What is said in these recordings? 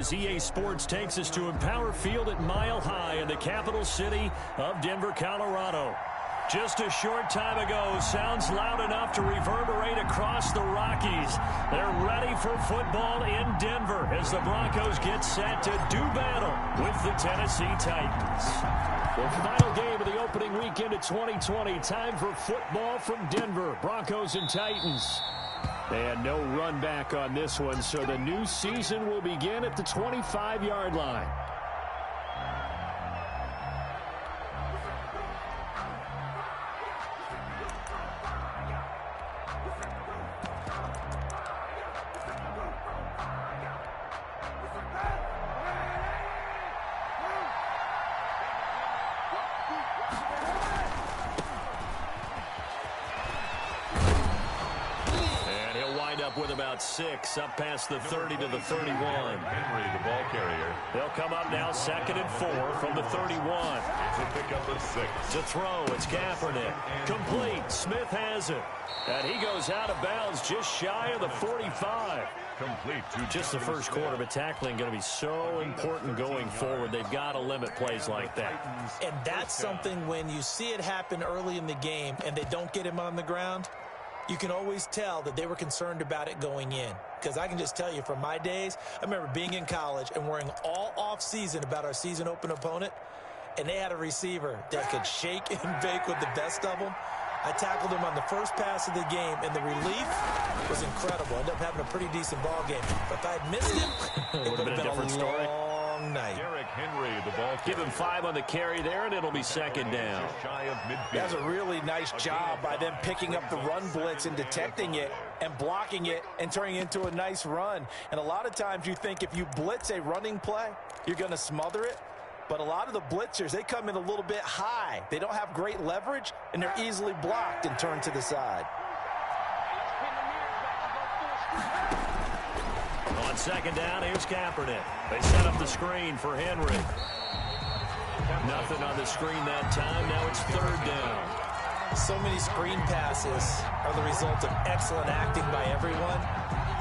EA Sports takes us to Empower Field at Mile High in the capital city of Denver, Colorado. Just a short time ago, sounds loud enough to reverberate across the Rockies. They're ready for football in Denver as the Broncos get set to do battle with the Tennessee Titans. The final game of the opening weekend of 2020. Time for football from Denver. Broncos and Titans. And no run back on this one, so the new season will begin at the 25-yard line. With about 6 up past the 30 to the 31. Henry, the ball carrier. They'll come up now 2nd and 4 from the 31. It's a pickup of 6. To throw, it's Kaepernick. Complete. Smith has it. And he goes out of bounds just shy of the 45. Complete. Just the first quarter, but tackling going to be so important going forward. They've got to limit plays like that. And that's something when you see it happen early in the game and they don't get him on the ground, you can always tell that they were concerned about it going in. Because I can just tell you from my days, I remember being in college and worrying all off-season about our season open opponent, and they had a receiver that could shake and bake with the best of them. I tackled him on the first pass of the game, and the relief was incredible. Ended up having a pretty decent ball game. But if I had missed him, it would have been a different story. Night. Derrick Henry, the ball carrier. Give him 5 on the carry there, and it'll be 2nd down. That's a really nice job by them picking up the run blitz and detecting it and blocking it and turning it into a nice run. And a lot of times you think if you blitz a running play, you're going to smother it. But a lot of the blitzers, they come in a little bit high. They don't have great leverage, and they're easily blocked and turned to the side. On 2nd down, here's Kaepernick. They set up the screen for Henry. Nothing on the screen that time. Now it's 3rd down. So many screen passes are the result of excellent acting by everyone.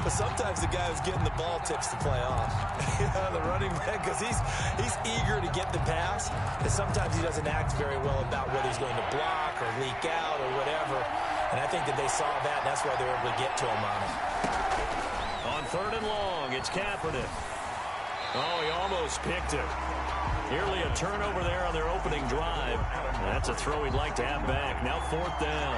But sometimes the guy who's getting the ball tips the play off. The running back, because he's eager to get the pass. And sometimes he doesn't act very well about whether he's going to block or leak out or whatever. And I think that they saw that, and that's why they were able to get to him on it. On 3rd and long, it's Kaepernick. Oh, he almost picked it. Nearly a turnover there on their opening drive. That's a throw he'd like to have back. Now 4th down.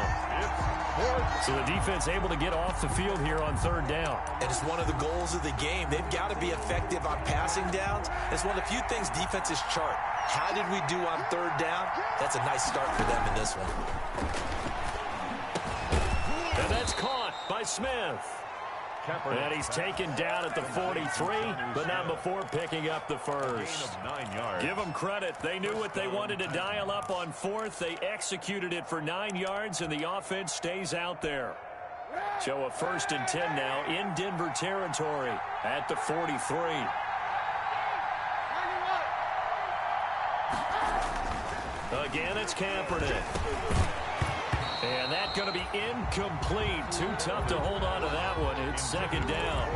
So the defense able to get off the field here on 3rd down. And it's one of the goals of the game. They've got to be effective on passing downs. It's one of the few things defenses chart. How did we do on 3rd down? That's a nice start for them in this one. And that's caught by Smith. And he's taken down at the 43, but not before picking up the first. 9 yards. Give them credit. They knew what they wanted to dial up on 4th. They executed it for 9 yards, and the offense stays out there. So a 1st and 10 now in Denver territory at the 43. Again, it's Kaepernick. And that's going to be incomplete. Too tough to hold on to that one. It's 2nd down.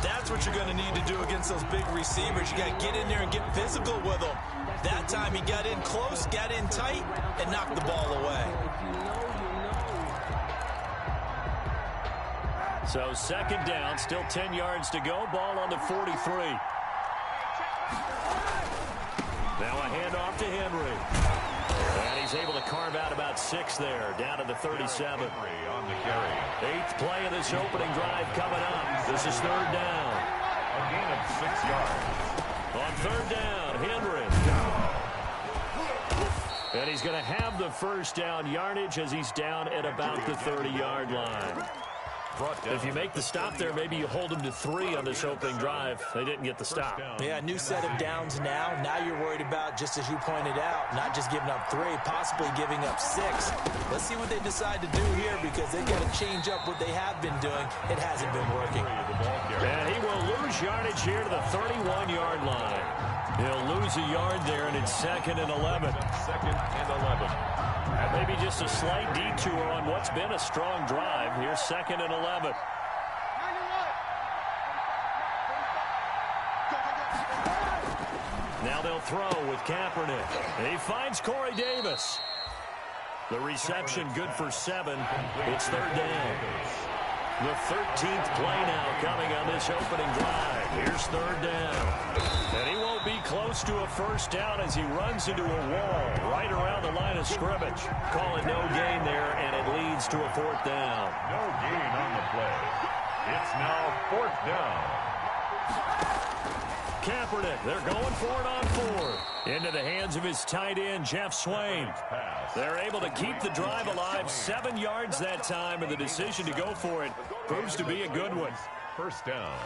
That's what you're going to need to do against those big receivers. You got to get in there and get physical with them. That time he got in close, got in tight, and knocked the ball away. So 2nd down, still 10 yards to go. Ball on the 43. Now a handoff to Henry. And he's able to carve out about 6 there, down to the 37. On the carry. 8th play of this opening drive coming up. This is 3rd down. A gain of 6 yards. On 3rd down, Henry. And he's going to have the first down yardage as he's down at about the 30-yard line. If you make the stop there, maybe you hold them to 3 on this opening drive. They didn't get the stop. Yeah, new set of downs now. Now you're worried about, just as you pointed out, not just giving up 3, possibly giving up 6. Let's see what they decide to do here, because they've got to change up what they have been doing. It hasn't been working. And he will lose yardage here to the 31-yard line. He'll lose a yard there, and it's 2nd and 11. 2nd and 11. Maybe just a slight detour on what's been a strong drive. Here's 2nd and 11. Now they'll throw with Kaepernick. He finds Corey Davis. The reception good for 7. It's third down. The 13th play now coming on this opening drive. Here's third down. And he won't be close to a first down as he runs into a wall right around the line of scrimmage. Call it no gain there, and it leads to a fourth down. No gain on the play. It's now fourth down. Kaepernick, they're going for it on 4. Into the hands of his tight end, Jeff Swain. They're able to keep the drive alive. 7 yards that time, and the decision to go for it proves to be a good one. First down.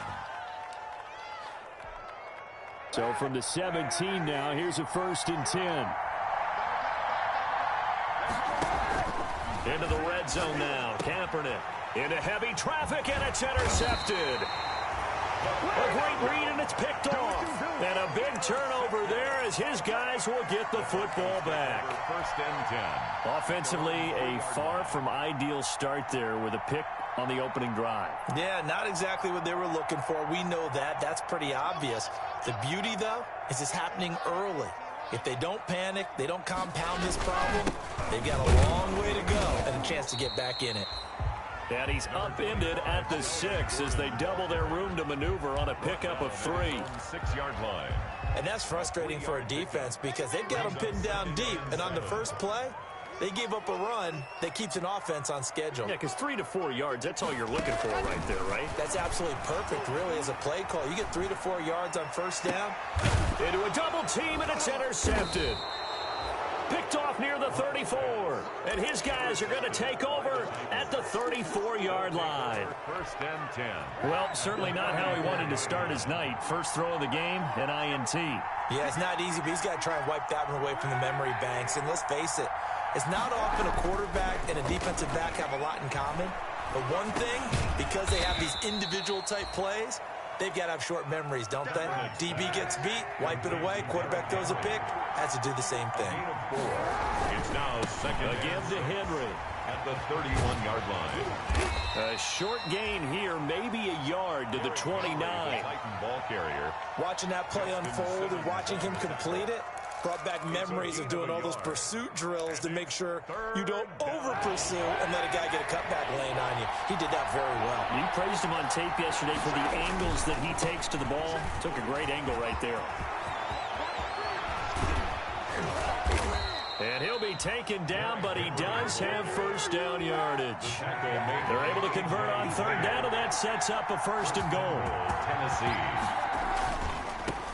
So from the 17 now, here's a 1st and 10. Into the red zone now. Kaepernick into heavy traffic, and it's intercepted. A great read, and it's picked off. And a big turnover there as his guys will get the football back. First and 10. Offensively, a far from ideal start there with a pick on the opening drive. Yeah, not exactly what they were looking for. We know that. That's pretty obvious. The beauty, though, is it's happening early. If they don't panic, they don't compound this problem, they've got a long way to go and a chance to get back in it. And he's upended at the 6 as they double their room to maneuver on a pickup of 3. 6-yard line. And that's frustrating for a defense because they've got them pinned down deep. And on the first play, they gave up a run that keeps an offense on schedule. Yeah, because 3 to 4 yards, that's all you're looking for right there, right? That's absolutely perfect, really, as a play call. You get 3 to 4 yards on first down. Into a double team, and it's intercepted. Picked off near the 34. And his guys are going to take over at the 34-yard line. First and 10. Well, certainly not how he wanted to start his night. First throw of the game, an INT. Yeah, it's not easy, but he's got to try and wipe that one away from the memory banks. And let's face it, it's not often a quarterback and a defensive back have a lot in common. But one thing, because they have these individual-type plays, they've got to have short memories, don't they? DB gets beat, wipe it away, quarterback throws a pick, has to do the same thing. It's now second again to Henry at the 31-yard line. A short gain here, maybe a yard to the 29. Titan ball carrier. Watching that play unfold and watching him complete it brought back memories of doing all those pursuit drills to make sure you don't over-pursue and let a guy get a cutback lane on you. He did that very well. You praised him on tape yesterday for the angles that he takes to the ball. Took a great angle right there. And he'll be taken down, but he does have first down yardage. They're able to convert on third down, and that sets up a 1st and goal. Tennessee.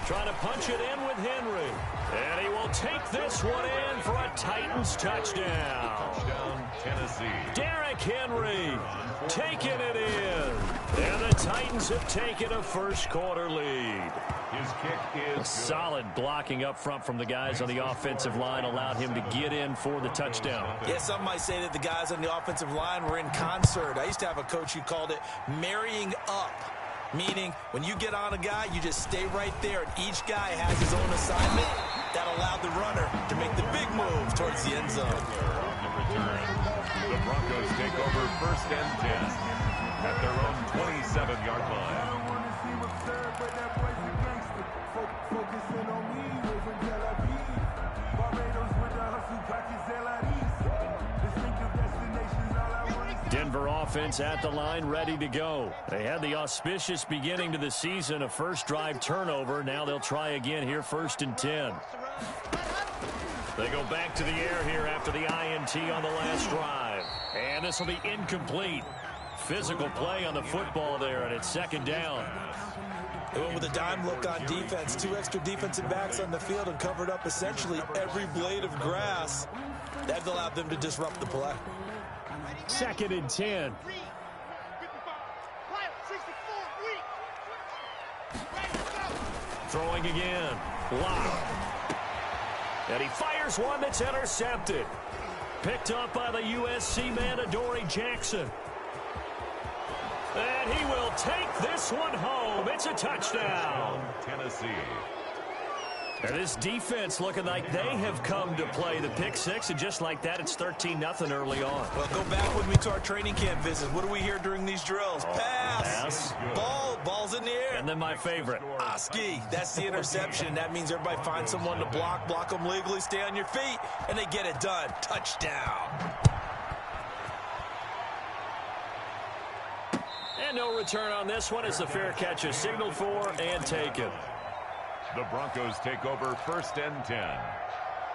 Trying to punch it in with Henry. And he will take this one in for a Titans touchdown. Touchdown, Tennessee. Derrick Henry taking it in. And the Titans have taken a first-quarter lead. His kick is good. Solid blocking up front from the guys on the offensive line allowed him to get in for the touchdown. Yeah, some might say that the guys on the offensive line were in concert. I used to have a coach who called it marrying up. Meaning, when you get on a guy, you just stay right there, and each guy has his own assignment. That allowed the runner to make the big move towards the end zone. The Broncos take over 1st and 10 at their own 27-yard line. Denver offense at the line, ready to go. They had the auspicious beginning to the season, a first drive turnover. Now they'll try again here, 1st and 10. They go back to the air here after the INT on the last drive. And this will be incomplete. Physical play on the football there, and it's 2nd down. They went with a dime look on defense. 2 extra defensive backs on the field and covered up essentially every blade of grass. That allowed them to disrupt the play. 2nd and 10. Throwing again. Wow. And he fires one that's intercepted. Picked up by the USC man, Adoree Jackson. And he will take this one home. It's a touchdown. Tennessee. And this defense looking like they have come to play. The pick six, and just like that, it's 13-0 early on. Well, go back with me to our training camp visit. What do we hear during these drills? Pass. Ball's in the air. And then my favorite. Oski. That's the interception. That means everybody finds someone to block them legally, stay on your feet, and they get it done. Touchdown. And no return on this one as the fair catch is signaled for and taken. The Broncos take over 1st and 10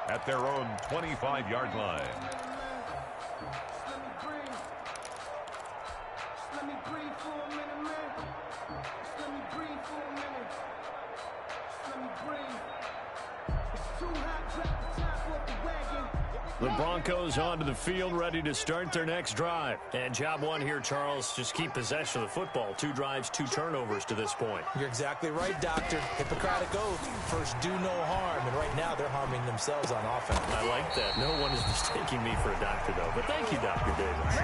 at their own 25-yard line. The Broncos onto the field, ready to start their next drive. And job one here, Charles, just keep possession of the football. 2 drives, 2 turnovers to this point. You're exactly right, Doctor. Hippocratic oath. First, do no harm. And right now, they're harming themselves on offense. I like that. No one is mistaking me for a doctor, though. But thank you, Dr. Davis.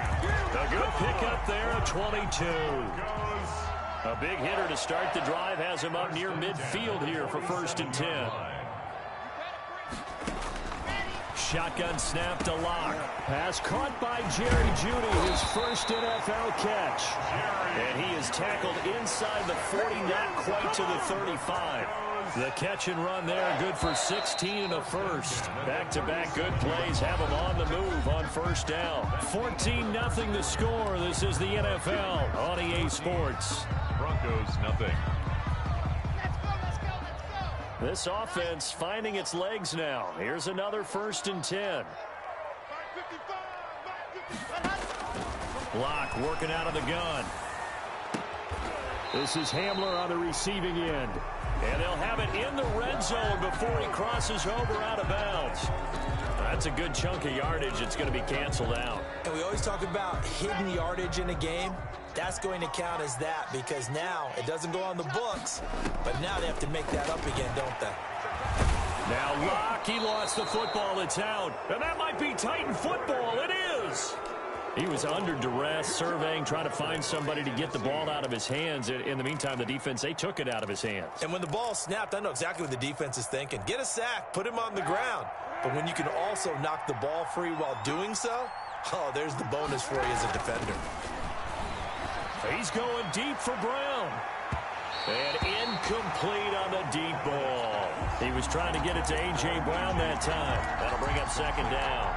A good pickup there, a 22. A big hitter to start the drive has him up near midfield here for 1st and 10. Shotgun snap to Locke. Pass caught by Jerry Jeudy, his first NFL catch. And he is tackled inside the 40, not quite to the 35. The catch and run there, good for 16 and a first. Back-to-back good plays have him on the move on 1st down. 14-0 the score. This is the NFL on EA Sports. Broncos nothing. This offense finding its legs now. Here's another 1st and 10. Locke working out of the gun. This is Hamler on the receiving end. And they'll have it in the red zone before he crosses over out of bounds. That's a good chunk of yardage. It's going to be canceled out. And we always talk about hidden yardage in a game. That's going to count as that because now it doesn't go on the books, but now they have to make that up again, don't they? Now Locke, he lost the football. It's out. And that might be Titan football. It is. He was under duress, surveying, trying to find somebody to get the ball out of his hands. In the meantime, the defense, they took it out of his hands. And when the ball snapped, I know exactly what the defense is thinking. Get a sack, put him on the ground. But when you can also knock the ball free while doing so, oh, there's the bonus for you as a defender. He's going deep for Brown. And incomplete on the deep ball. He was trying to get it to A.J. Brown that time. That'll bring up 2nd down.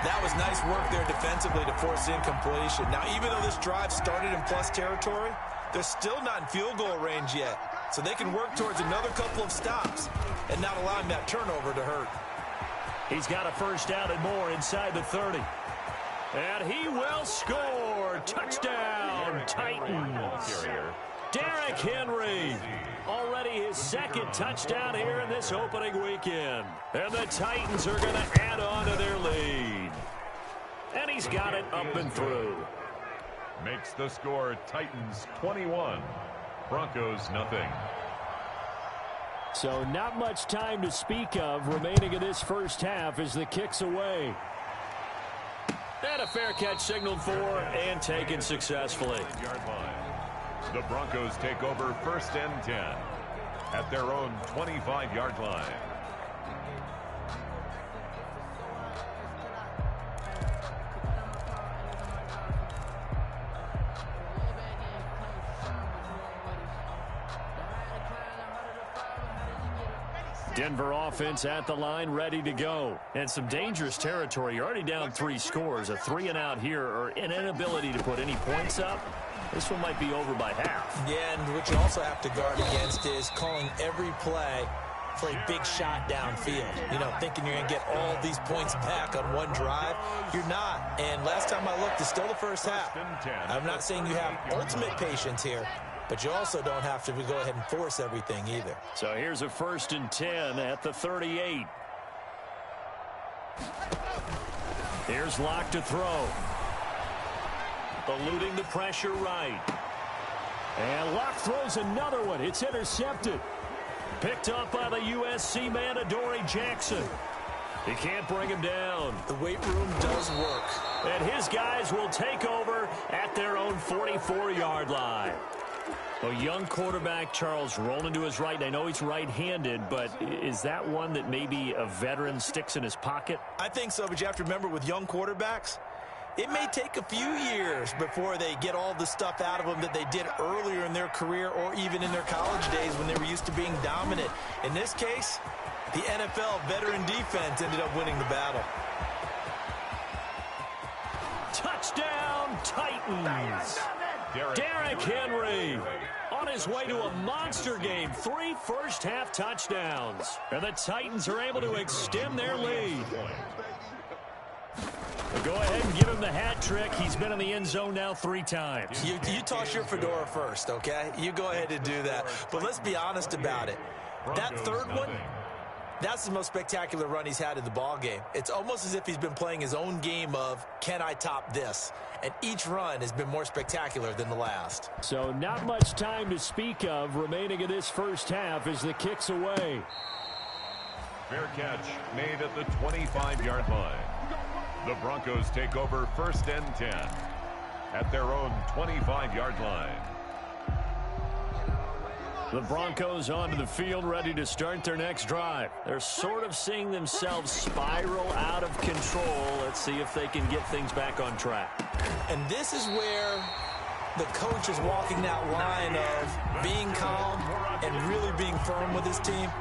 That was nice work there defensively to force incompletion. Now, even though this drive started in plus territory, they're still not in field goal range yet. So they can work towards another couple of stops and not allowing that turnover to hurt. He's got a 1st down and more inside the 30. And he will score. Touchdown, Titans. Derrick Henry. Already his 2nd touchdown here in this opening weekend. And the Titans are going to add on to their lead. And he's got it up and through. Makes the score Titans 21. Broncos nothing. So not much time to speak of remaining in this first half as the kick's away. And a fair catch signaled for and taken successfully. The Broncos take over 1st and 10 at their own 25-yard line. Denver offense at the line, ready to go. And some dangerous territory. You're already down 3 scores. A 3-and-out here, or an inability to put any points up. This one might be over by half. Yeah, and what you also have to guard against is calling every play for a big shot downfield. You know, thinking you're going to get all these points back on one drive. You're not. And last time I looked, it's still the first half. I'm not saying you have ultimate patience here, but you also don't have to go ahead and force everything either. So here's a 1st and 10 at the 38. Here's Locke to throw. Eluding the pressure right. And Locke throws another one. It's intercepted. Picked up by the USC man, Adoree Jackson. He can't bring him down. The weight room does work. And his guys will take over at their own 44-yard line. A young quarterback, Charles, rolling to his right. And I know he's right-handed, but is that one that maybe a veteran sticks in his pocket? I think so, but you have to remember with young quarterbacks, it may take a few years before they get all the stuff out of them that they did earlier in their career or even in their college days when they were used to being dominant. In this case, the NFL veteran defense ended up winning the battle. Touchdown, Titans! Derrick Henry on his way to a monster game. 3 first-half touchdowns. And the Titans are able to extend their lead. Go ahead and give him the hat trick. He's been in the end zone now 3 times. You toss your fedora first, okay? You go ahead and do that. But let's be honest about it. That third one, that's the most spectacular run he's had in the ball game. It's almost as if he's been playing his own game of, can I top this? And each run has been more spectacular than the last. So not much time to speak of remaining in this first half as the kick's away. Fair catch made at the 25-yard line. The Broncos take over 1st and 10 at their own 25-yard line. The Broncos onto the field, ready to start their next drive. They're sort of seeing themselves spiral out of control. Let's see if they can get things back on track. And this is where the coach is walking that line of being calm and really being firm with his team.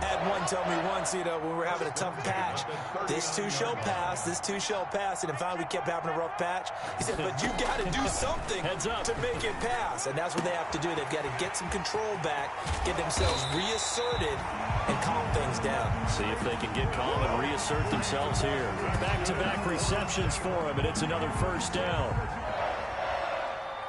I had one tell me once, when we were having a tough patch, this too shall pass, this too shall pass. And finally we kept having a rough patch. He said, but you got to do something to make it pass. And that's what they have to do. They've got to get some control back, get themselves reasserted, and calm things down. See if they can get calm and reassert themselves here. Back-to-back receptions for him, and it's another first down.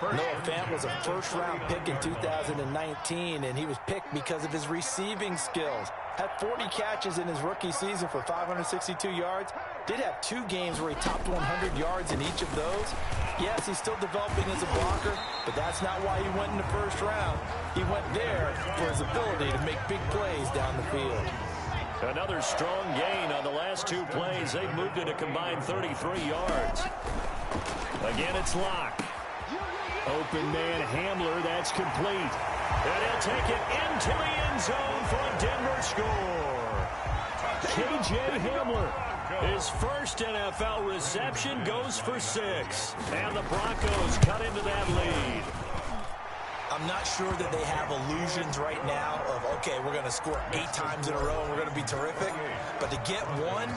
Noah Fant was a first-round pick in 2019, and he was picked because of his receiving skills. Had 40 catches in his rookie season for 562 yards. Did have 2 games where he topped 100 yards in each of those. Yes, he's still developing as a blocker, but that's not why he went in the first round. He went there for his ability to make big plays down the field. Another strong gain on the last 2 plays. They've moved it a combined 33 yards. Again, it's Locke. Open man Hamler, that's complete. And he'll take it into the end zone for a Denver score. K.J. Hamler, his first NFL reception, goes for 6. And the Broncos cut into that lead. I'm not sure that they have illusions right now of, okay, we're going to score 8 times in a row and we're going to be terrific. But to get 1,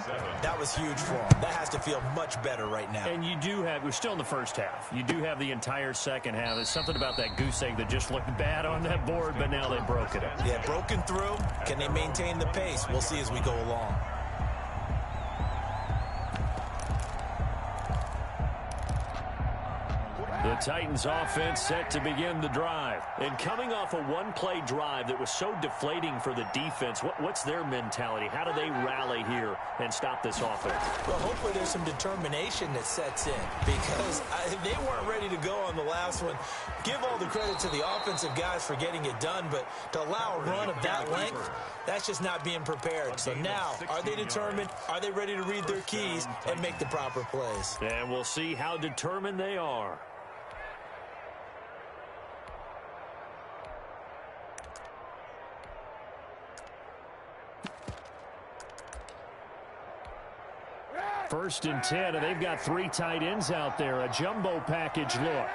that was huge for them. That has to feel much better right now. And you do have, we're still in the first half. You do have the entire second half. There's something about that goose egg that just looked bad on that board, but now they broke it up. Yeah, broken through. Can they maintain the pace? We'll see as we go along. The Titans offense set to begin the drive. And coming off a one-play drive that was so deflating for the defense, what's their mentality? How do they rally here and stop this offense? Well, hopefully there's some determination that sets in because they weren't ready to go on the last one. Give all the credit to the offensive guys for getting it done, but to allow a run of that length, that's just not being prepared. So now, are they determined? Are they ready to read their keys and make the proper plays? And we'll see how determined they are. First and 10, and they've got 3 tight ends out there. A jumbo package look.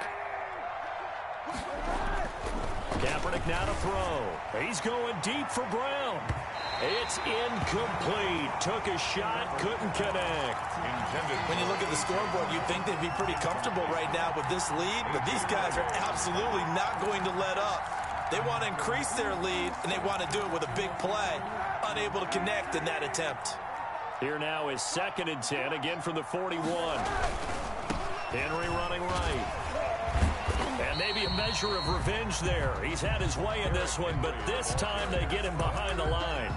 Kaepernick now to throw. He's going deep for Brown. It's incomplete. Took a shot, couldn't connect. When you look at the scoreboard, you'd think they'd be pretty comfortable right now with this lead, but these guys are absolutely not going to let up. They want to increase their lead, and they want to do it with a big play. Unable to connect in that attempt. Here now is 2nd and 10, again from the 41. Henry running right. And maybe a measure of revenge there. He's had his way in this one, but this time they get him behind the line.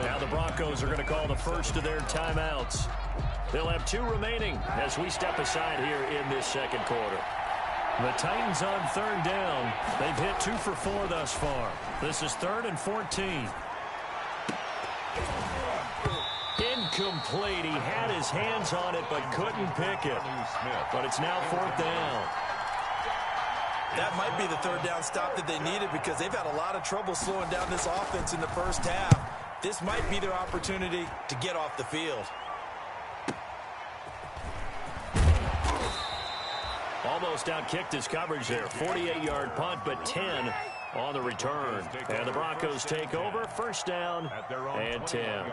Now the Broncos are going to call the first of their timeouts. They'll have 2 remaining as we step aside here in this second quarter. The Titans on 3rd down. They've hit 2 for 4 thus far. This is 3rd and 14. Incomplete. He had his hands on it but couldn't pick it. But it's now 4th down. That might be the third down stop that they needed because they've had a lot of trouble slowing down this offense in the first half. This might be their opportunity to get off the field. Almost outkicked his coverage there. 48-yard punt, but 10 on the return. And the Broncos take over. First down and 10.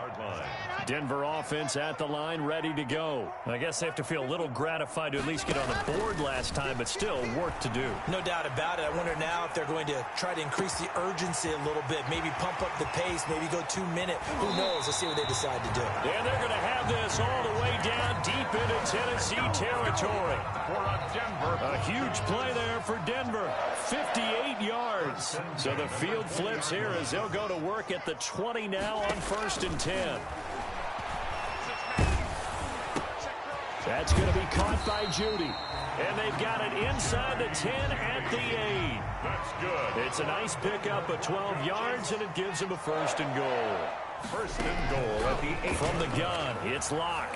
Denver offense at the line, ready to go. I guess they have to feel a little gratified to at least get on the board last time, but still work to do. No doubt about it. I wonder now if they're going to try to increase the urgency a little bit, maybe pump up the pace, maybe go 2-minute. Who knows? Let's see what they decide to do. And they're going to have this all the way down deep into Tennessee territory. A huge play there for Denver. 58 yards. So the field flips here as they'll go to work at the 20 now on 1st and 10. That's going to be caught by Judy. And they've got it inside the 10 at the 8. That's good. It's a nice pickup of 12 yards, and it gives them a 1st and goal. 1st and goal at the 8. From the gun, it's Locke.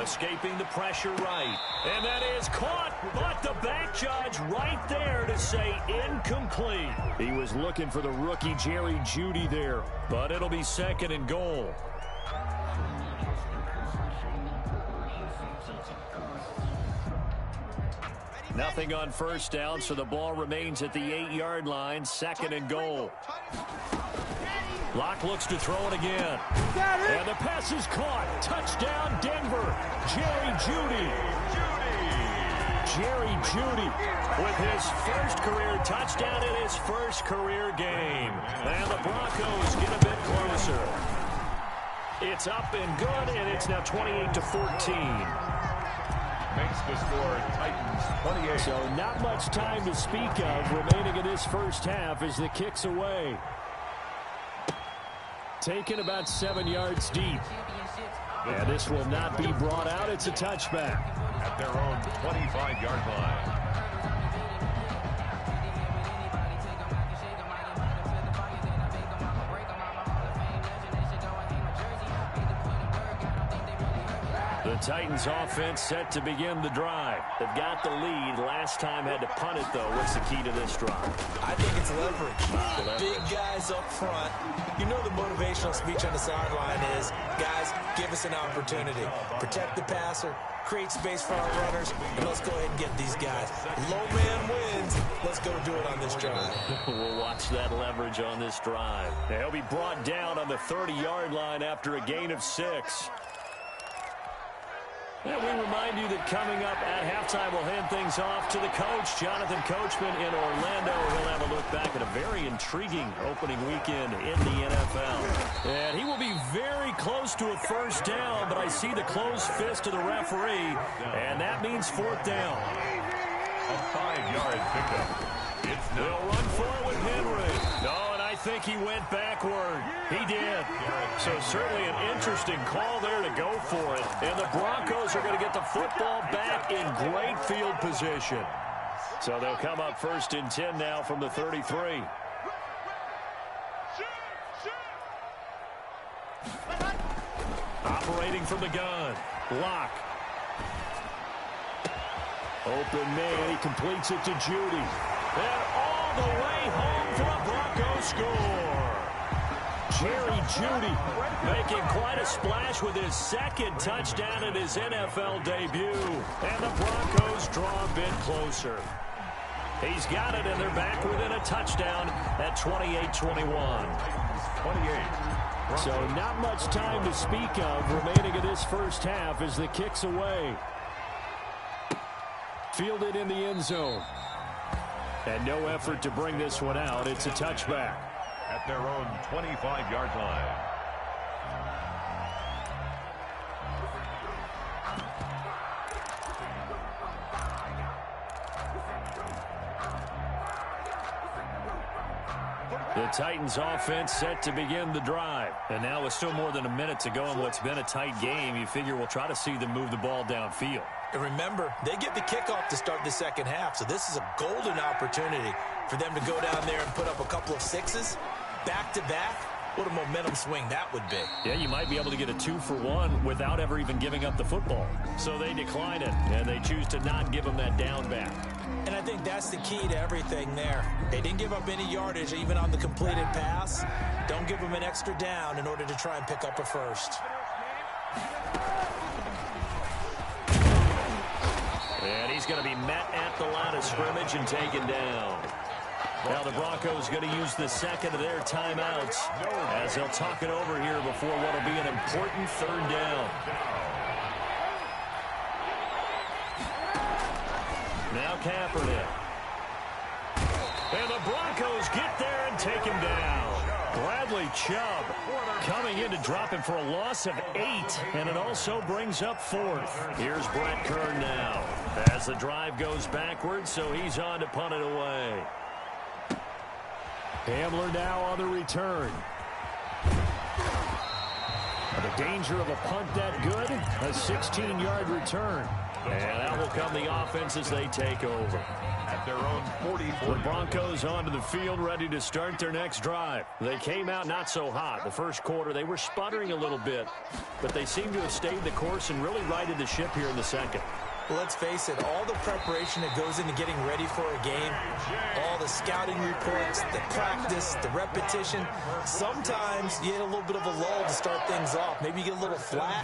Escaping the pressure right. And that is caught, but the back judge right there to say incomplete. He was looking for the rookie Jerry Jeudy there, but it'll be 2nd and goal. Nothing on 1st down, so the ball remains at the 8-yard line. 2nd and goal. Locke looks to throw it again. And the pass is caught. Touchdown, Denver. Jerry Jeudy. Jerry Jeudy with his first career touchdown in his first career game. And the Broncos get a bit closer. It's up and good, and it's now 28-14. Makes the score Titans 28. So not much time to speak of remaining in this first half as the kick's away. Taken about 7 yards deep. And this will not be brought out. It's a touchback. At their own 25-yard line. The Titans offense set to begin the drive. They've got the lead. Last time had to punt it, though. What's the key to this drive? I think it's leverage. Big guys up front. You know the motivational speech on the sideline is, guys, give us an opportunity. Protect the passer, create space for our runners, and let's go ahead and get these guys. Low man wins. Let's go do it on this drive. We'll watch that leverage on this drive. He'll be brought down on the 30-yard line after a gain of 6. And we remind you that coming up at halftime, we'll hand things off to the coach, Jonathan Coachman in Orlando. He'll have a look back at a very intriguing opening weekend in the NFL. And he will be very close to a 1st down, but I see the closed fist of the referee, and that means 4th down. A 5-yard pickup. They'll run for it with Henry. No, and I think he went backward. He did. So certainly an interesting call there to go for it. And the Broncos are going to get the football back in great field position. So they'll come up 1st and 10 now from the 33. Operating from the gun. Locke. Open man. He completes it to Jeudy. And all the way home for a Broncos score. Jerry Jeudy making quite a splash with his 2nd touchdown in his NFL debut. And the Broncos draw a bit closer. He's got it, and they're back within a touchdown at 28-21. 28. So not much time to speak of remaining in this first half as the kick's away. Fielded in the end zone. And no effort to bring this one out. It's a touchback. At their own 25-yard line. The Titans offense set to begin the drive. And now with still more than a minute to go in what's been a tight game, you figure we'll try to see them move the ball downfield. And remember, they get the kickoff to start the second half, so this is a golden opportunity for them to go down there and put up a couple of 6s back-to-back What a momentum swing that would be. Yeah, you might be able to get a 2-for-1 without ever even giving up the football. So they decline it, and they choose to not give them that down back. And I think that's the key to everything there. They didn't give up any yardage even on the completed pass. Don't give them an extra down in order to try and pick up a first. And he's going to be met at the line of scrimmage and taken down. Now the Broncos going to use the second of their timeouts as they'll talk it over here before what will be an important third down. Now Kaepernick. And the Broncos get there and take him down. Bradley Chubb coming in to drop him for a loss of 8, and it also brings up 4th. Here's Brett Kern now as the drive goes backwards, so he's on to punt it away. Hamler now on the return. The danger of a punt that good, a 16-yard return. And out will come the offense as they take over. At their own 44. The Broncos onto the field ready to start their next drive. They came out not so hot. The first quarter, they were sputtering a little bit, but they seem to have stayed the course and really righted the ship here in the second. Well, let's face it, all the preparation that goes into getting ready for a game, all the scouting reports, the practice, the repetition, sometimes you get a little bit of a lull to start things off. Maybe you get a little flat,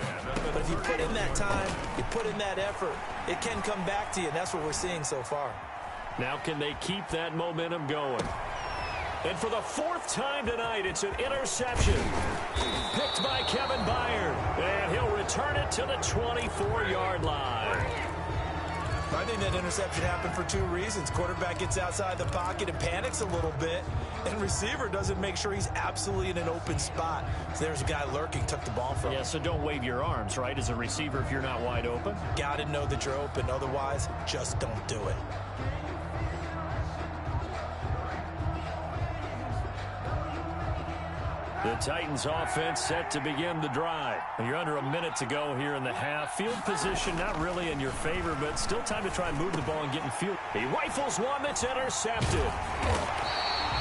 but if you put in that time, you put in that effort, it can come back to you, and that's what we're seeing so far. Now can they keep that momentum going? And for the 4th time tonight, it's an interception. Picked by Kevin Byard. And he'll return it to the 24-yard line. I think that interception happened for 2 reasons. Quarterback gets outside the pocket and panics a little bit, and receiver doesn't make sure he's absolutely in an open spot. So there's a guy lurking, took the ball from him. Yeah, so don't wave your arms, right, as a receiver if you're not wide open. Got to know that you're open. Otherwise, just don't do it. The Titans offense set to begin the drive. You're under a minute to go here in the half. Field position not really in your favor, but still time to try and move the ball and get in field. He rifles one that's intercepted.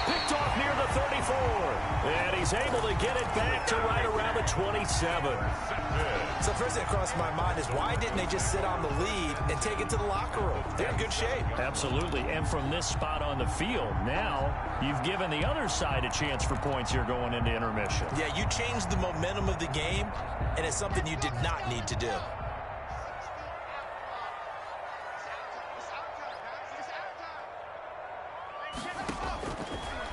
Picked off near the 34. And he's able to get it back to right around the 27. So first thing that crossed my mind is why didn't they just sit on the lead and take it to the locker room? They're in good shape. Absolutely. And from this spot on the field, now you've given the other side a chance for points here going into intermission. Yeah, you changed the momentum of the game, and it's something you did not need to do.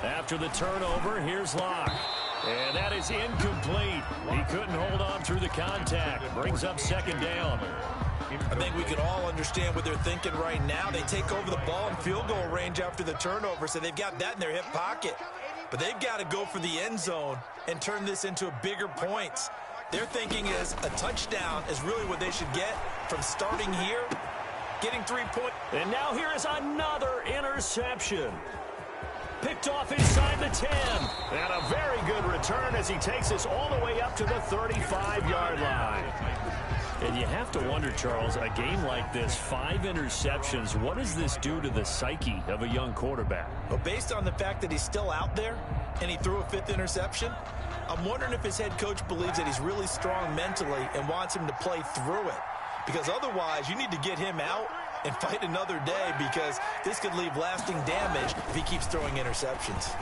After the turnover, here's Locke. And that is incomplete. He couldn't hold on through the contact. Brings up second down. I think we can all understand what they're thinking right now. They take over the ball in field goal range after the turnover, so they've got that in their hip pocket. But they've got to go for the end zone and turn this into bigger points. Their thinking is a touchdown is really what they should get from starting here, getting 3 points. And now here is another interception. Picked off inside the 10. And a very good return as he takes us all the way up to the 35-yard line. And you have to wonder, Charles, a game like this, 5 interceptions, what does this do to the psyche of a young quarterback? Well, based on the fact that he's still out there and he threw a 5th interception, I'm wondering if his head coach believes that he's really strong mentally and wants him to play through it. Because otherwise, you need to get him out and fight another day, because this could leave lasting damage if he keeps throwing interceptions.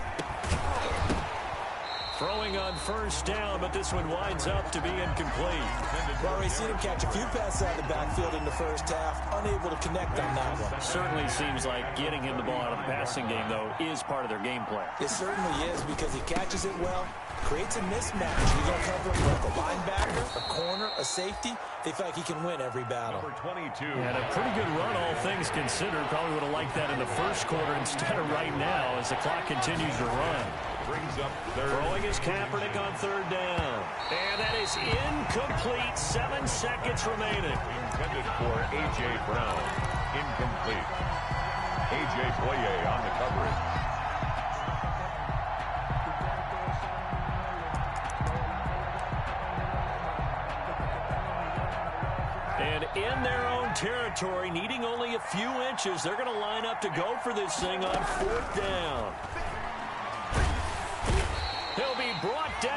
Throwing on first down, but this one winds up to be incomplete. We've already seen him catch a few passes out of the backfield in the first half, unable to connect on that one. Certainly seems like getting him the ball out of the passing game, though, is part of their game plan. It certainly is, because he catches it well, creates a mismatch. You're going to cover him with a linebacker, a corner, a safety. They feel like he can win every battle. Number 22. And a pretty good run, all things considered. Probably would have liked that in the first quarter instead of right now as the clock continues to run. Brings up third. Throwing is Kaepernick on third down. And that is incomplete. 7 seconds remaining. Intended for A.J. Brown. Incomplete. A.J. Boye on the coverage. And in their own territory, needing only a few inches, they're going to line up to go for this thing on 4th down. He'll be brought down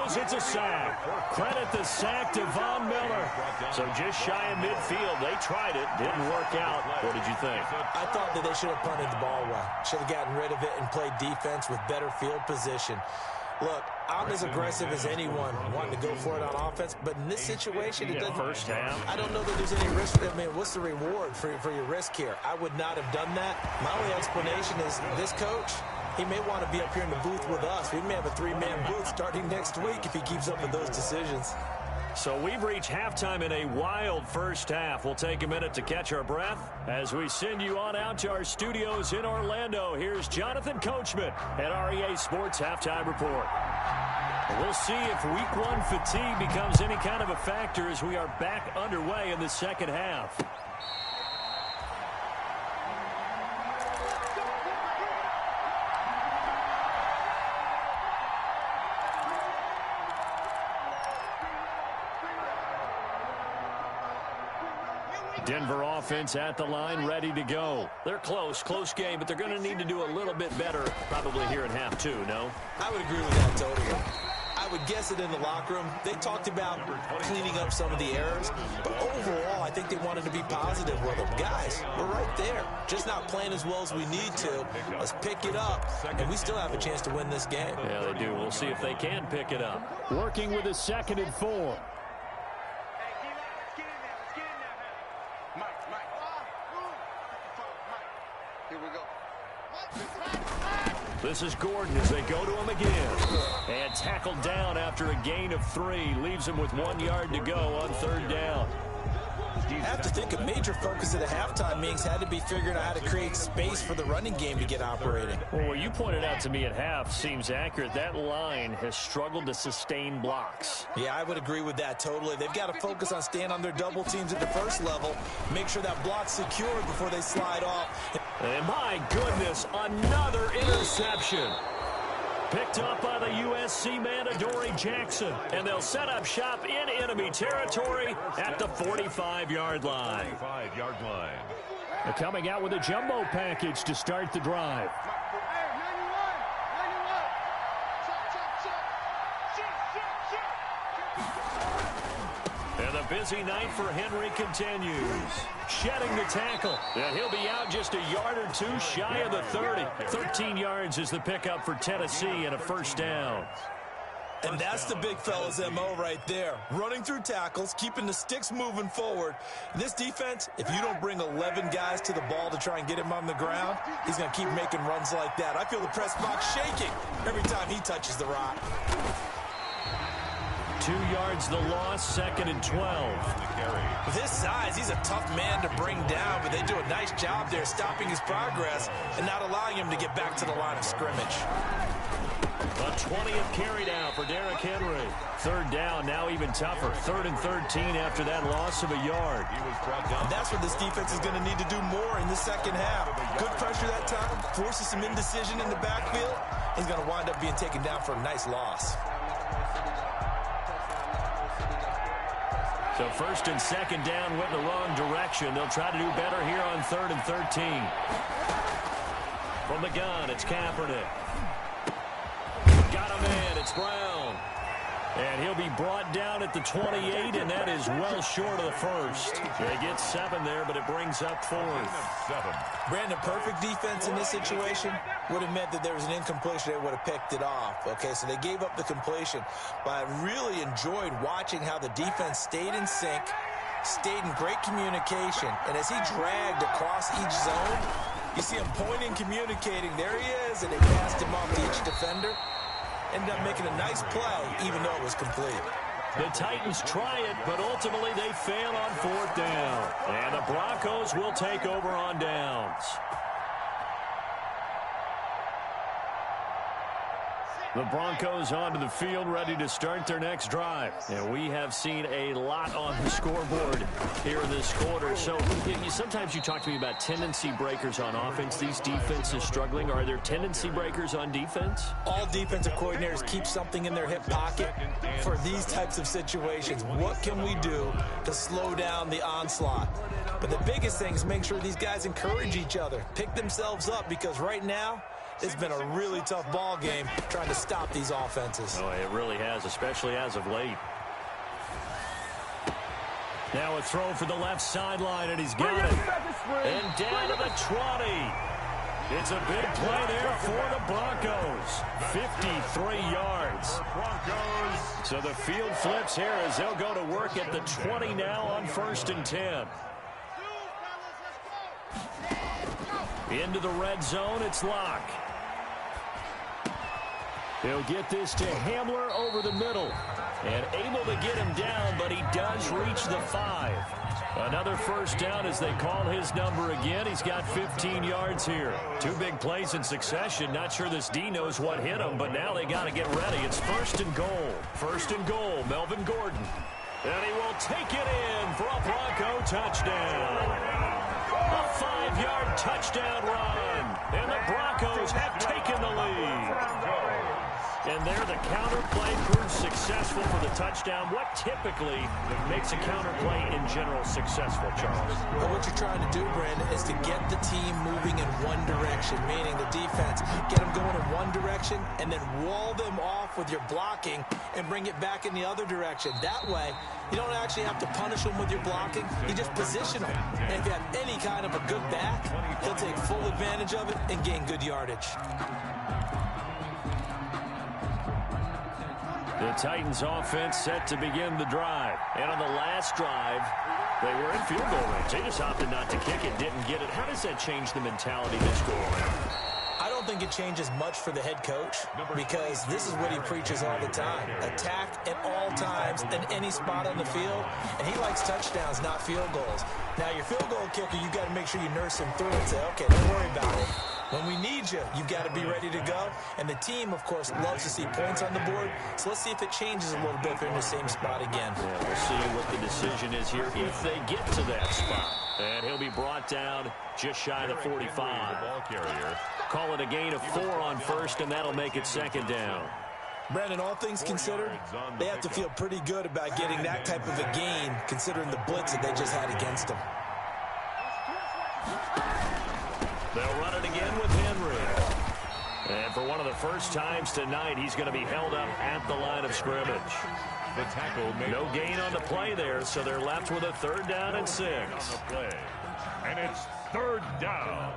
goes. It's a sack. Credit the sack to Von Miller. So just shy of midfield. They tried it. Didn't work out. What did you think? I thought that they should have punted the ball well. Should have gotten rid of it and played defense with better field position. Look, I'm as aggressive as anyone wanting to go for it on offense, but in this situation, it doesn't. First half. I don't know that there's any risk. I mean, what's the reward for your risk here? I would not have done that. My only explanation is this coach, he may want to be up here in the booth with us. We may have a three-man booth starting next week if he keeps up with those decisions. So we've reached halftime in a wild first half. We'll take a minute to catch our breath as we send you on out to our studios in Orlando. Here's Jonathan Coachman at REA Sports Halftime Report. We'll see if week one fatigue becomes any kind of a factor as we are back underway in the second half. Denver offense at the line, ready to go. They're close game, but they're going to need to do a little bit better probably here in half two, no? I would agree with that totally. I would guess it in the locker room. They talked about cleaning up some of the errors, but overall, I think they wanted to be positive with them. Guys, we're right there. Just not playing as well as we need to. Let's pick it up, and we still have a chance to win this game. Yeah, they do. We'll see if they can pick it up. Working with a 2nd and 4. This is Gordon as they go to him again. And tackled down after a gain of 3. Leaves him with 1 yard to go on 3rd down. I have to think a major focus of the halftime meetings had to be figuring out how to create space for the running game to get operating. Well, what you pointed out to me at half seems accurate. That line has struggled to sustain blocks. Yeah, I would agree with that totally. They've got to focus on staying on their double teams at the first level, make sure that block's secured before they slide off. And my goodness, another interception. Picked up by the USC man, Adoree Jackson. And they'll set up shop in enemy territory at the 45-yard line. 45-yard line. They're coming out with a jumbo package to start the drive. And the busy night for Henry continues. Shedding the tackle. And he'll be out just a yard or two shy of the 30. 13 yards is the pickup for Tennessee and a first down. And that's the big fella's MO right there. Running through tackles, keeping the sticks moving forward. This defense, if you don't bring 11 guys to the ball to try and get him on the ground, he's going to keep making runs like that. I feel the press box shaking every time he touches the rock. 2 yards the loss, 2nd and 12. With his size, he's a tough man to bring down, but they do a nice job there stopping his progress and not allowing him to get back to the line of scrimmage. A 20th carry down for Derrick Henry. 3rd down, now even tougher. 3rd and 13 after that loss of a yard. That's what this defense is going to need to do more in the second half. Good pressure that time, forces some indecision in the backfield. He's going to wind up being taken down for a nice loss. So 1st and 2nd down went in the wrong direction. They'll try to do better here on 3rd and 13. From the gun, it's Kaepernick. Got a man, it's Brown. And he'll be brought down at the 28, and that is well short of the first. They get 7 there, but it brings up 4th. Brandon, perfect defense in this situation would have meant that there was an incompletion. They would have picked it off. Okay, so they gave up the completion. But I really enjoyed watching how the defense stayed in sync, stayed in great communication. And as he dragged across each zone, you see him pointing, communicating. There he is, and they passed him off to each defender. Ended up making a nice play, even though it was complete. The Titans try it, but ultimately they fail on 4th down. And the Broncos will take over on downs. The Broncos onto the field, ready to start their next drive. And we have seen a lot on the scoreboard here in this quarter. So sometimes you talk to me about tendency breakers on offense. These defenses struggling. Are there tendency breakers on defense? All defensive coordinators keep something in their hip pocket for these types of situations. What can we do to slow down the onslaught? But the biggest thing is make sure these guys encourage each other, pick themselves up, because right now, It's been a really tough ball game trying to stop these offenses. Oh, it really has, especially as of late. Now a throw for the left sideline, and he's got it. And down to the 20. It's a big play there for the Broncos. 53 yards. So the field flips here as they'll go to work at the 20 now on 1st and 10. Into the red zone, it's Locke. He'll get this to Hamler over the middle. And able to get him down, but he does reach the 5. Another first down as they call his number again. He's got 15 yards here. 2 big plays in succession. Not sure this D knows what hit him, but now they got to get ready. It's 1st and goal. 1st and goal, Melvin Gordon. And he will take it in for a Bronco touchdown. A 5-yard touchdown run. And the Broncos have taken the lead. And there the counter play proves successful for the touchdown. What typically makes a counter play in general successful, Charles? Well, what you're trying to do, Brandon, is to get the team moving in one direction, meaning the defense. Get them going in one direction and then wall them off with your blocking and bring it back in the other direction. That way, you don't actually have to punish them with your blocking. You just position them. And if you have any kind of a good back, he'll take full advantage of it and gain good yardage. The Titans offense set to begin the drive. And on the last drive, they were in field goal range. They just opted not to kick it, didn't get it. How does that change the mentality this go around? I don't think it changes much for the head coach because this is what he preaches all the time. Attack at all times in any spot on the field, and he likes touchdowns, not field goals. Now, your field goal kicker, you got to make sure you nurse him through and say, okay, don't worry about it. When we need you, you've got to be ready to go. And the team, of course, loves to see points on the board. So let's see if it changes a little bit if they're in the same spot again. Yeah, we'll see what the decision is here if they get to that spot. And he'll be brought down just shy of the 45. Ball carrier. Call it a gain of 4 on 1st, and that'll make it 2nd down. Brandon, all things considered, they have to feel pretty good about getting that type of a gain considering the blitz that they just had against them. They'll run it again with Henry. And for one of the first times tonight, he's going to be held up at the line of scrimmage. The tackle made no gain on the play there, so they're left with a 3rd down and 6. And it's 3rd down.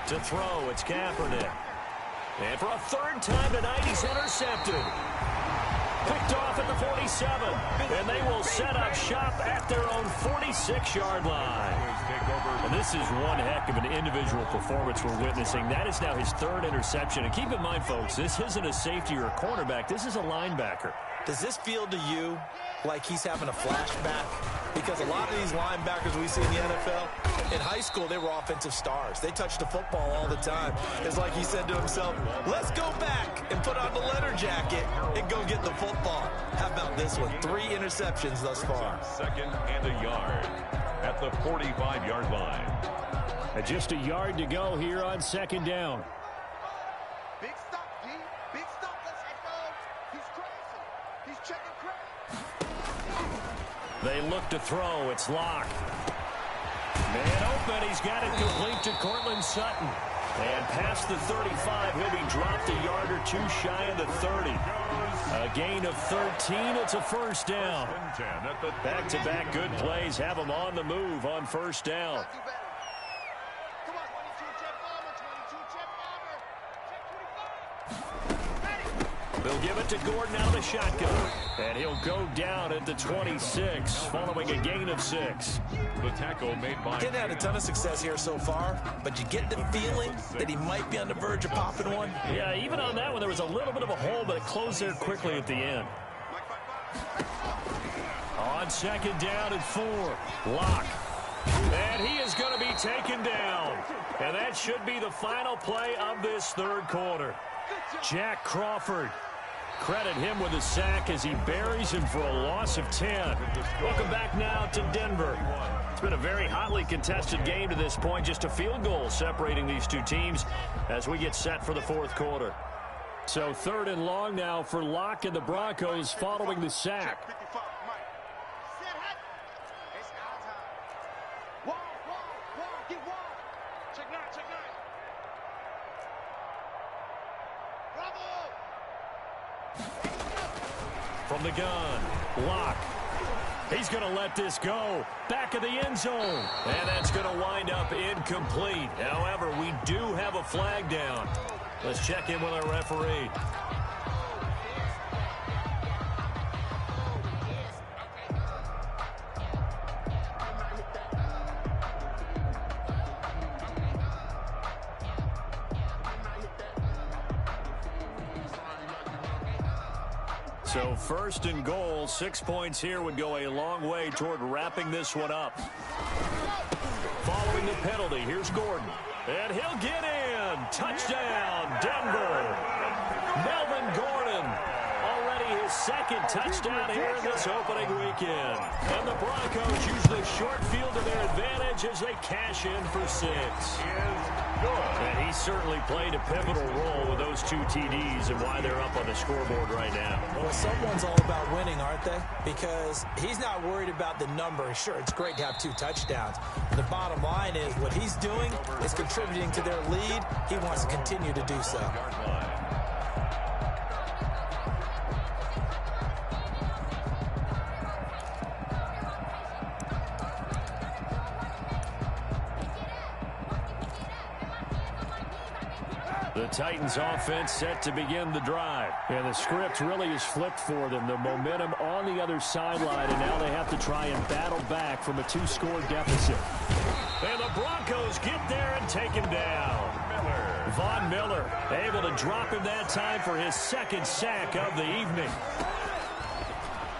To throw, it's Kaepernick. And for a 3rd time tonight, he's intercepted. Picked off at the 47. And they will set up shop at their own 46-yard line. And this is one heck of an individual performance we're witnessing. That is now his 3rd interception. And keep in mind, folks, this isn't a safety or a cornerback. This is a linebacker. Does this feel to you like he's having a flashback? Because a lot of these linebackers we see in the NFL, in high school, they were offensive stars. They touched the football all the time. It's like he said to himself, let's go back and put on the leather jacket and go get the football. How about this one? 3 interceptions thus far. 2nd and a yard at the 45-yard line. And just a yard to go here on 2nd down. Big stop, D. Big stop. Let's go. He's crazy. He's checking crazy. They look to throw. It's Locke. Man open. He's got it complete to Cortland Sutton. And past the 35, he'll be dropped a yard or 2 shy of the 30. A gain of 13. It's a 1st down. Back-to-back good plays have them on the move on 1st down. Come on, 22, Jet Bomber. 22, Jet Bomber. They'll give it to Gordon out of the shotgun. And he'll go down at the 26, following a gain of 6. The tackle made by... Didn't have a ton of success here so far, but you get the feeling that he might be on the verge of popping one. Yeah, even on that one, there was a little bit of a hole, but it closed there quickly at the end. On 2nd down and 4, Locke. And he is going to be taken down. And that should be the final play of this 3rd quarter. Jack Crawford credit him with a sack as he buries him for a loss of 10. Welcome back now to Denver. It's been a very hotly contested game to this point. Just a field goal separating these two teams as we get set for the fourth quarter. So 3rd and long now for Locke and the Broncos following the sack. From the gun, Locke. He's going to let this go. Back of the end zone. And that's going to wind up incomplete. However, we do have a flag down. Let's check in with our referee. So 1st and goal, 6 points here would go a long way toward wrapping this one up. Following the penalty, here's Gordon. And he'll get in. Touchdown, Denver. Melvin Gordon. Already his 2nd touchdown here in this opening weekend. And the Broncos use the short field to their advantage as they cash in for 6. And he certainly played a pivotal role with those 2 TDs and why they're up on the scoreboard right now. Well, someone's all about winning, aren't they? Because he's not worried about the number. Sure, it's great to have 2 touchdowns. The bottom line is what he's doing is contributing to their lead. He wants to continue to do so. The Titans offense set to begin the drive. And the script really is flipped for them. The momentum on the other sideline, and now they have to try and battle back from a 2-score deficit. And the Broncos get there and take him down. Von Miller able to drop him that time for his 2nd sack of the evening.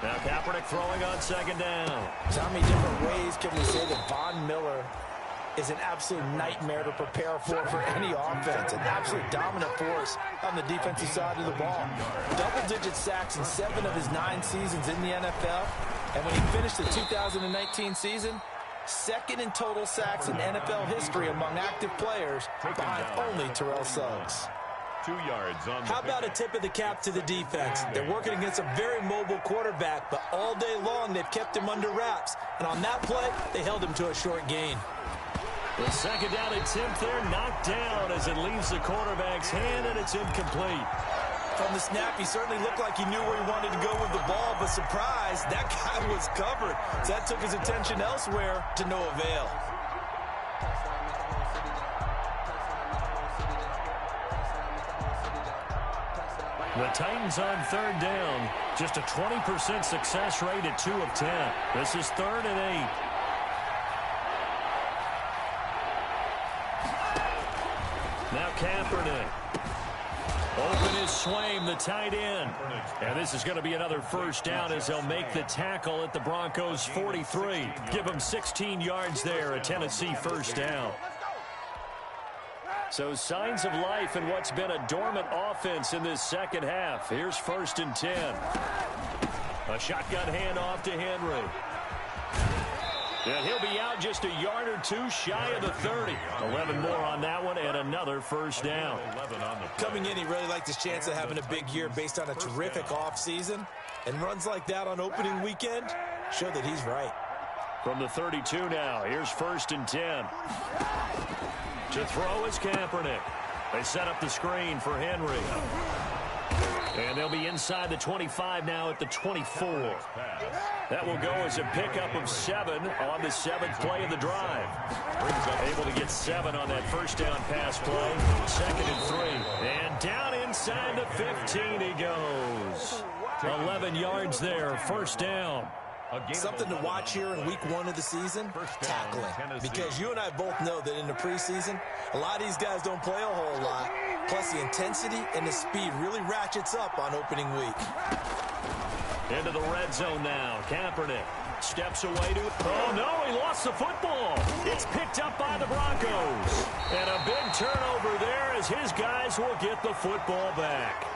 Now Kaepernick throwing on 2nd down. So how many different ways can we say that Von Miller is an absolute nightmare to prepare for any offense. An absolute dominant force on the defensive side of the ball. Double-digit sacks in 7 of his 9 seasons in the NFL. And when he finished the 2019 season, 2nd in total sacks in NFL history among active players, behind only Terrell Suggs. 2 yards on the How about a tip of the cap to the defense? They're working against a very mobile quarterback, but all day long they've kept him under wraps. And on that play, they held him to a short gain. The 2nd down attempt there knocked down as it leaves the quarterback's hand, and it's incomplete. From the snap, he certainly looked like he knew where he wanted to go with the ball, but surprise, that guy was covered. So that took his attention elsewhere to no avail. The Titans on 3rd down. Just a 20% success rate at 2 of 10. This is 3rd and 8. Now Kaepernick. Open is Swaim, the tight end. And this is going to be another 1st down as they'll make the tackle at the Broncos' 43. Give them 16 yards there, a Tennessee 1st down. So signs of life in what's been a dormant offense in this 2nd half. Here's 1st and 10. A shotgun handoff to Henry. And he'll be out just a yard or 2 shy of the 30. 11 more on that one and another 1st down. Coming in, he really liked his chance of having a big year based on a terrific offseason. And runs like that on opening weekend show that he's right. From the 32 now, here's 1st and 10. To throw is Kaepernick. They set up the screen for Henry. And they'll be inside the 25 now at the 24. That will go as a pickup of 7 on the 7th play of the drive. Able to get 7 on that 1st down pass play. 2nd and 3. And down inside the 15 he goes. 11 yards there, 1st down. Something to watch here in week 1 of the season, tackling. Because you and I both know that in the preseason, a lot of these guys don't play a whole lot. Plus the intensity and the speed really ratchets up on opening week. Into the red zone now. Kaepernick steps away to... Oh, no, he lost the football. It's picked up by the Broncos. And a big turnover there as his guys will get the football back.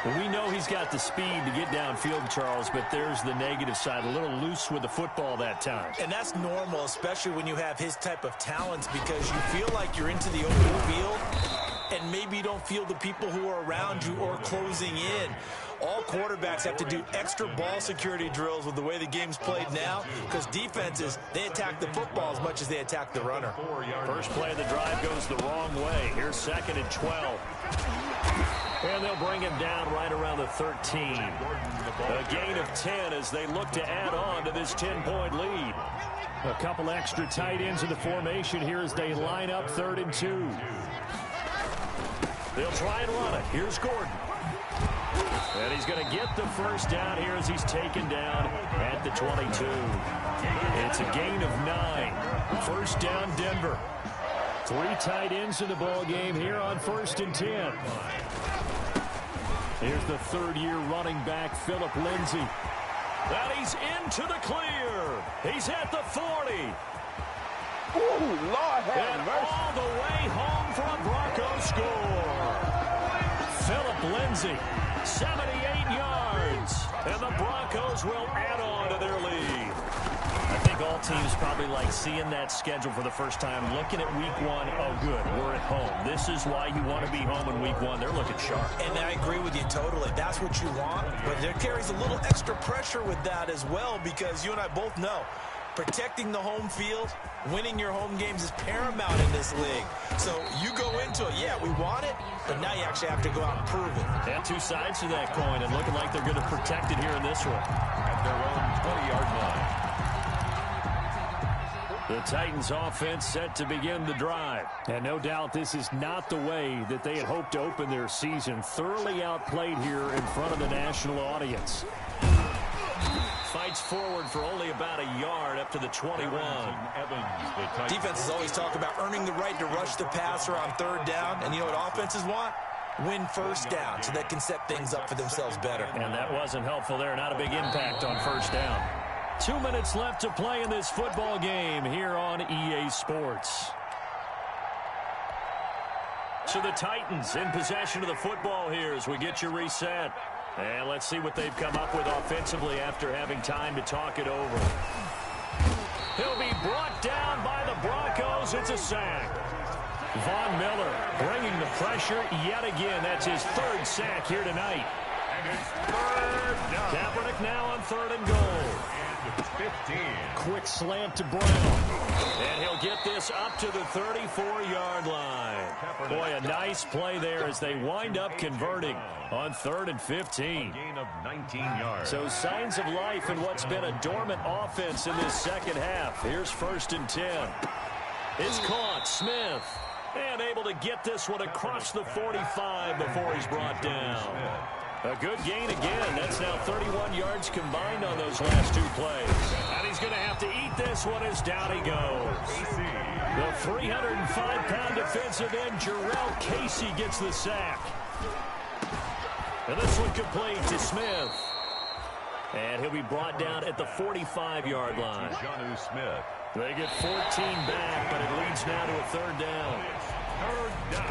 We know he's got the speed to get downfield, Charles, but there's the negative side. A little loose with the football that time. And that's normal, especially when you have his type of talents, because you feel like you're into the open field and maybe you don't feel the people who are around you or closing in. All quarterbacks have to do extra ball security drills with the way the game's played now, because defenses, they attack the football as much as they attack the runner. First play of the drive goes the wrong way. Here's 2nd and 12. And they'll bring him down right around the 13. A gain of 10 as they look to add on to this 10-point lead. A couple extra tight ends in the formation here as they line up 3rd and 2. They'll try and run it. Here's Gordon. And he's going to get the first down here as he's taken down at the 22. It's a gain of 9. First down, Denver. 3 tight ends in the ball game here on 1st and 10. Here's the 3rd-year running back, Philip Lindsay. And he's into the clear. He's at the 40. Ooh, Lord have mercy. All the way home for a Broncos score. Philip Lindsay, 78 yards. And the Broncos will add on to their lead. I think all teams probably like seeing that schedule for the first time, looking at week 1. Oh, good, we're at home. This is why you want to be home in week 1. They're looking sharp. And I agree with you totally. That's what you want. But there carries a little extra pressure with that as well, because you and I both know protecting the home field, winning your home games is paramount in this league. So you go into it, yeah, we want it, but now you actually have to go out and prove it. And 2 sides to that coin, and looking like they're going to protect it here in this one. At their own 20-yard line. The Titans offense set to begin the drive. And no doubt this is not the way that they had hoped to open their season. Thoroughly outplayed here in front of the national audience. Fights forward for only about a yard up to the 21. Defenses always talk about earning the right to rush the passer on 3rd down. And you know what offenses want? Win 1st down so they can set things up for themselves better. And that wasn't helpful there. Not a big impact on 1st down. 2 minutes left to play in this football game here on EA Sports. So the Titans in possession of the football here as we get you reset. And let's see what they've come up with offensively after having time to talk it over. He'll be brought down by the Broncos. It's a sack. Von Miller bringing the pressure yet again. That's his 3rd sack here tonight. And it's 3rd down. Kaepernick now on 3rd and goal. 15. Quick slant to Brown. And he'll get this up to the 34-yard line. Boy, a nice play there as they wind up converting on 3rd and 15. A gain of 19 yards. So signs of life in what's been a dormant offense in this second half. Here's 1st and 10. It's caught. Smith. And able to get this one across the 45 before he's brought down. A good gain again. That's now 31 yards combined on those last 2 plays. And he's going to have to eat this one as down he goes. The 305-pound defensive end, Jarrell Casey, gets the sack. And this one complete to Smith. And he'll be brought down at the 45-yard line. Jonnu Smith. They get 14 back, but it leads now to a 3rd down.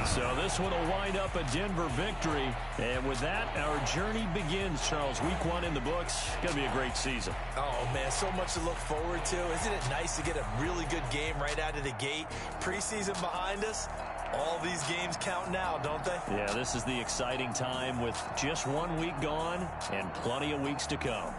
So this one will wind up a Denver victory. And with that, our journey begins, Charles. Week 1 in the books. Going to be a great season. Oh, man, so much to look forward to. Isn't it nice to get a really good game right out of the gate? Preseason behind us. All these games count now, don't they? Yeah, this is the exciting time with just 1 week gone and plenty of weeks to come.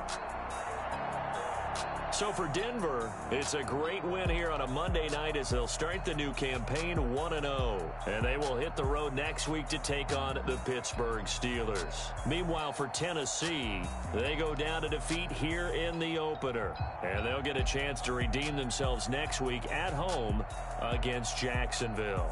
So for Denver, it's a great win here on a Monday night as they'll start the new campaign 1-0. And they will hit the road next week to take on the Pittsburgh Steelers. Meanwhile, for Tennessee, they go down to defeat here in the opener. And they'll get a chance to redeem themselves next week at home against Jacksonville.